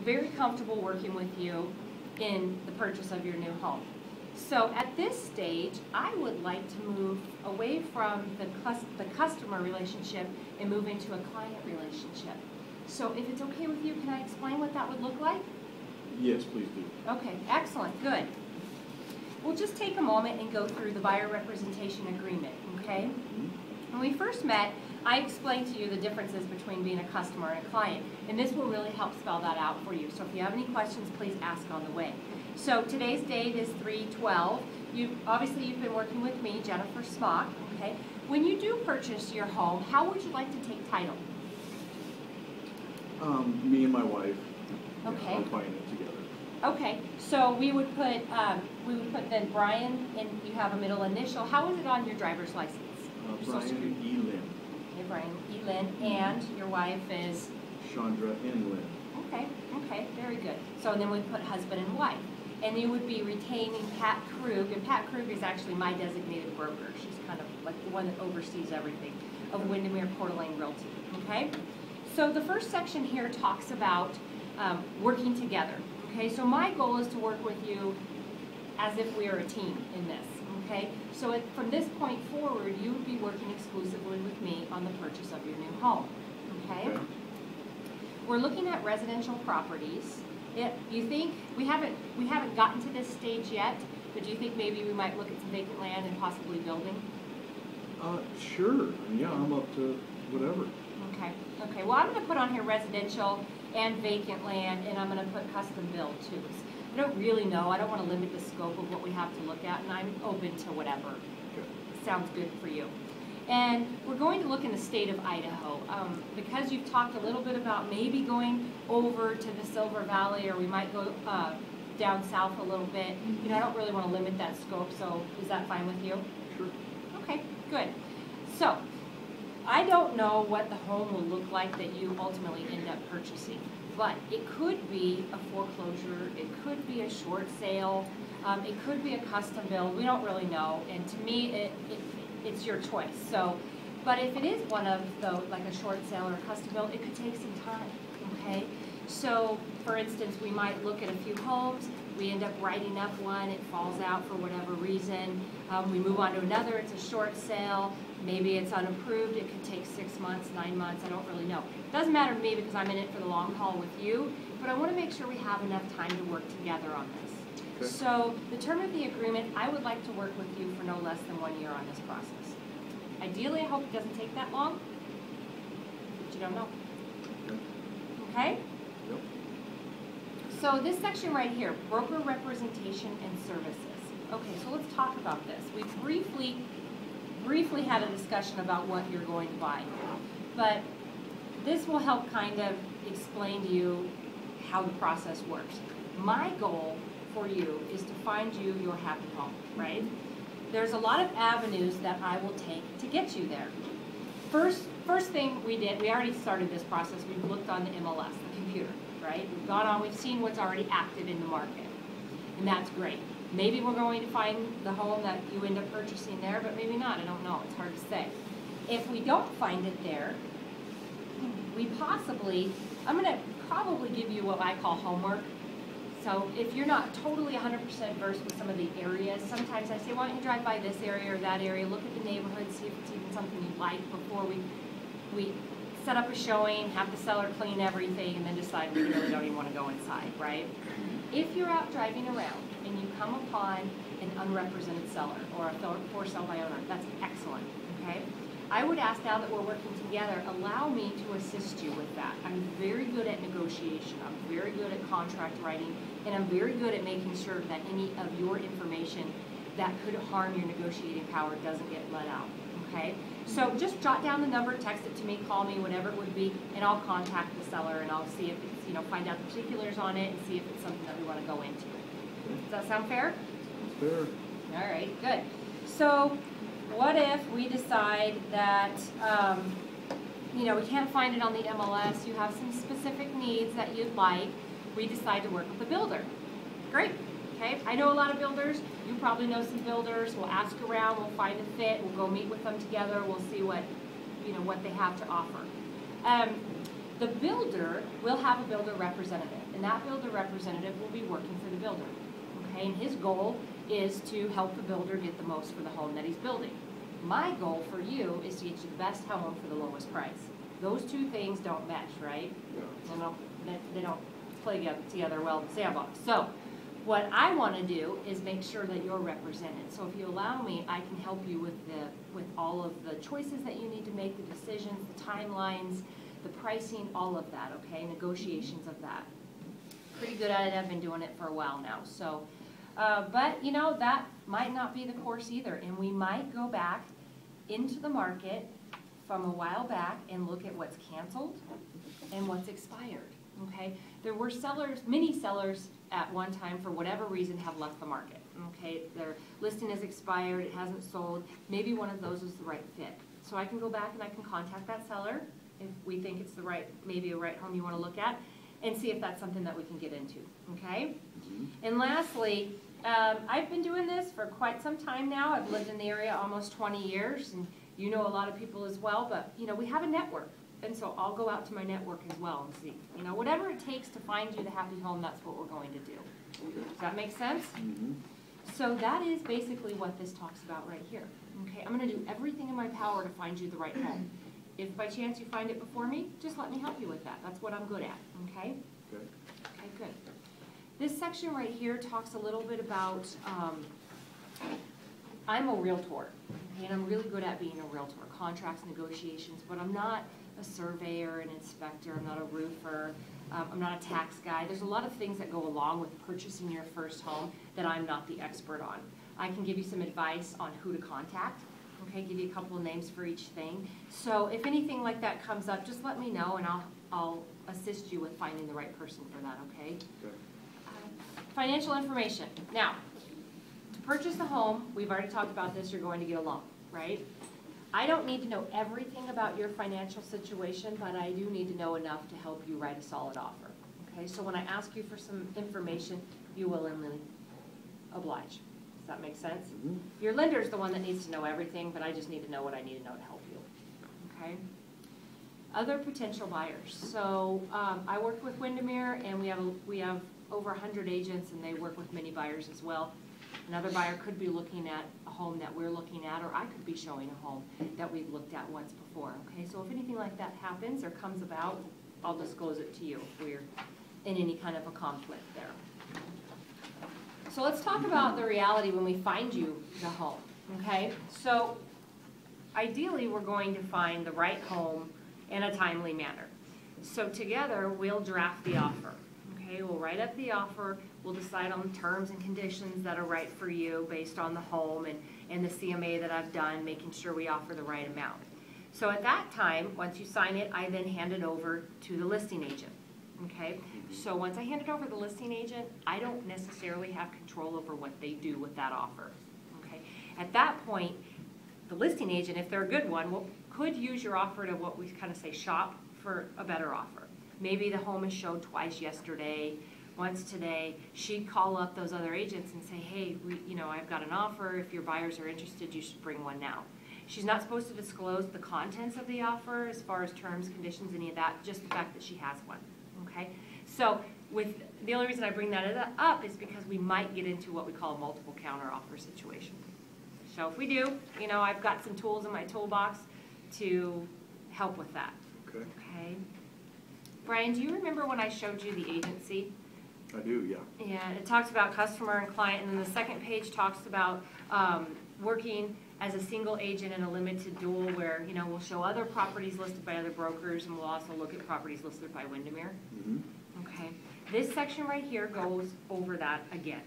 very comfortable working with you in the purchase of your new home. So at this stage, I would like to move away from the customer relationship and move into a client relationship. So if it's okay with you, can I explain what that would look like? Yes, please do. Okay, excellent, good. We'll just take a moment and go through the buyer representation agreement, okay? When we first met, I explained to you the differences between being a customer and a client, and this will really help spell that out for you. So if you have any questions, please ask on the way. So today's date is 3/12. Obviously you've been working with me, Jennifer Smock, okay? When you do purchase your home, how would you like to take title? Me and my wife. Okay. We're buying it together. Okay, so we would put then Brian, and you have a middle initial. How is it on your driver's license? Brian E. Lynn. Okay, Brian E. Lynn, and your wife is? Chandra N. Lynn. Okay, very good. So then we put husband and wife. And you would be retaining Pat Krug, and Pat Krug is actually my designated broker. She's kind of like the one that oversees everything of Windermere Coeur d'Alene Realty, okay? So the first section here talks about working together, okay? So my goal is to work with you as if we are a team in this, okay? So from this point forward, you would be working exclusively with me on the purchase of your new home, okay? We're looking at residential properties. You think, we haven't gotten to this stage yet, but do you think maybe we might look at some vacant land and possibly building? Sure. Yeah, I'm up to whatever. Okay. Well, I'm going to put on here residential and vacant land, and I'm going to put custom build too. I don't really know. I don't want to limit the scope of what we have to look at, and I'm open to whatever. Okay. Sounds good for you. And we're going to look in the state of Idaho. Because you've talked a little bit about maybe going over to the Silver Valley, or we might go down south a little bit. You know, I don't really want to limit that scope, so is that fine with you? Sure. Okay, good. So, I don't know what the home will look like that you ultimately end up purchasing, but it could be a foreclosure, it could be a short sale, it could be a custom build. We don't really know, and to me, it's your choice. So, but if it is one of those, like a short sale or a custom build, it could take some time, okay? So, for instance, we might look at a few homes, we end up writing up one, it falls out for whatever reason, we move on to another, it's a short sale, maybe it's unapproved, it could take 6 months, 9 months, I don't really know. It doesn't matter to me because I'm in it for the long haul with you, but I want to make sure we have enough time to work together on this. Okay. So the term of the agreement, I would like to work with you for no less than 1 year on this process. Ideally, I hope it doesn't take that long, but you don't know. Okay? Yep. So this section right here, broker representation and services. Okay, so let's talk about this. We briefly had a discussion about what you're going to buy, but this will help kind of explain to you how the process works. My goal for you is to find you your happy home, right? There's a lot of avenues that I will take to get you there. First thing we did, we already started this process. We've looked on the MLS, the computer, right? We've gone on, we've seen what's already active in the market, and that's great. Maybe we're going to find the home that you end up purchasing there, but maybe not. I don't know. It's hard to say. If we don't find it there, I'm going to probably give you what I call homework. So if you're not totally 100% versed with some of the areas, sometimes I say, why don't you drive by this area or that area, look at the neighborhood, see if it's even something you like before we set up a showing, have the seller clean everything, and then decide we really don't even want to go inside, right? If you're out driving around and you come upon an unrepresented seller or a for sale by owner, that's excellent, okay? I would ask, now that we're working together, allow me to assist you with that. I'm very good at negotiation, I'm very good at contract writing, and I'm very good at making sure that any of your information that could harm your negotiating power doesn't get let out, okay? So just jot down the number, text it to me, call me, whatever it would be, and I'll contact the seller and I'll see if it's, find out the particulars on it and see if it's something that we want to go into. Does that sound fair? Sounds fair. All right, good. So what if we decide that, we can't find it on the MLS, you have some specific needs that you'd like, we decide to work with the builder. Great, okay? I know a lot of builders, you probably know some builders, we'll ask around, we'll find a fit, we'll go meet with them together, we'll see what they have to offer. The builder will have a builder representative, and that builder representative will be working for the builder. Okay, and his goal is to help the builder get the most for the home that he's building. My goal for you is to get you the best home for the lowest price. Those two things don't mesh, right? Yeah. They don't play together well in the sandbox. So what I want to do is make sure that you're represented. So if you allow me, I can help you with all of the choices that you need to make, the decisions, the timelines, the pricing, all of that, okay? Negotiations of that. Pretty good at it. I've been doing it for a while now. So, but you know, that might not be the course either. And we might go back into the market from a while back and look at what's canceled and what's expired, okay? There were sellers, many sellers at one time, for whatever reason, have left the market, okay? Their listing is expired, it hasn't sold, maybe one of those is the right fit. So I can go back and I can contact that seller if we think it's the right, maybe a right home you want to look at, and see if that's something that we can get into, okay? Mm-hmm. And lastly, I've been doing this for quite some time now. I've lived in the area almost 20 years, and you know a lot of people as well, but you know, we have a network. And so I'll go out to my network as well and see, you know, whatever it takes to find you the happy home, that's what we're going to do. Does that make sense? Mm-hmm. So that is basically what this talks about right here. Okay, I'm going to do everything in my power to find you the right home. If by chance you find it before me, just let me help you with that. That's what I'm good at, okay? Okay. Okay, good. This section right here talks a little bit about, I'm a realtor, okay, and I'm really good at being a realtor, contracts, negotiations, but I'm not a surveyor, an inspector, I'm not a roofer, I'm not a tax guy. There's a lot of things that go along with purchasing your first home that I'm not the expert on. I can give you some advice on who to contact, okay, give you a couple of names for each thing. So if anything like that comes up, just let me know and I'll assist you with finding the right person for that, okay? Okay. Financial information. Now, to purchase a home, we've already talked about this, you're going to get a loan, right? I don't need to know everything about your financial situation, but I do need to know enough to help you write a solid offer. Okay, so when I ask you for some information, you willingly oblige. Does that make sense? Mm-hmm. Your lender is the one that needs to know everything, but I just need to know what I need to know to help you. Okay? Other potential buyers. So I work with Windermere, and we have over 100 agents, and they work with many buyers as well. Another buyer could be looking at a home that we're looking at, or I could be showing a home that we've looked at once before, okay? So if anything like that happens or comes about, I'll disclose it to you if we're in any kind of a conflict there. So let's talk about the reality when we find you the home, okay? So ideally, we're going to find the right home in a timely manner. So together, we'll draft the offer. Okay, we'll write up the offer, we'll decide on terms and conditions that are right for you based on the home and the CMA that I've done, making sure we offer the right amount. So at that time, once you sign it, I then hand it over to the listing agent. Okay, so once I hand it over to the listing agent, I don't necessarily have control over what they do with that offer. Okay, at that point, the listing agent, if they're a good one, could use your offer to what we kind of say shop for a better offer. Maybe the home is showed twice yesterday, once today. She'd call up those other agents and say, hey, I've got an offer. If your buyers are interested, you should bring one now. She's not supposed to disclose the contents of the offer as far as terms, conditions, any of that, just the fact that she has one, okay? So the only reason I bring that up is because we might get into what we call a multiple counteroffer situation. So if we do, I've got some tools in my toolbox to help with that, Okay. okay? Brian, do you remember when I showed you the agency? I do, yeah. Yeah, it talks about customer and client, and then the second page talks about working as a single agent in a limited dual where, we'll show other properties listed by other brokers, and we'll also look at properties listed by Windermere. Mm-hmm. Okay, this section right here goes over that again.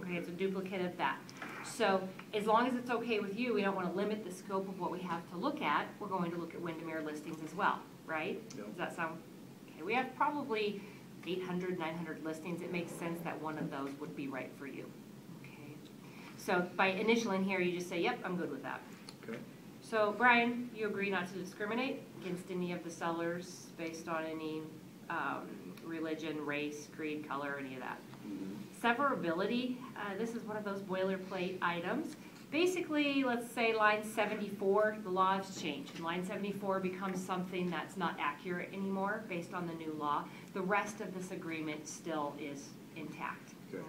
Okay, it's a duplicate of that. So as long as it's okay with you, we don't want to limit the scope of what we have to look at. We're going to look at Windermere listings as well, right? Yep. Does that sound okay? We have probably 800, 900 listings. It makes sense that one of those would be right for you. Okay. So by initialing here, you just say, yep, I'm good with that. Okay. So Brian, you agree not to discriminate against any of the sellers based on any religion, race, creed, color, any of that. Mm-hmm. Severability, this is one of those boilerplate items. basically, let's say line 74, the law has changed, and line 74 becomes something that's not accurate anymore based on the new law. The rest of this agreement still is intact. Okay.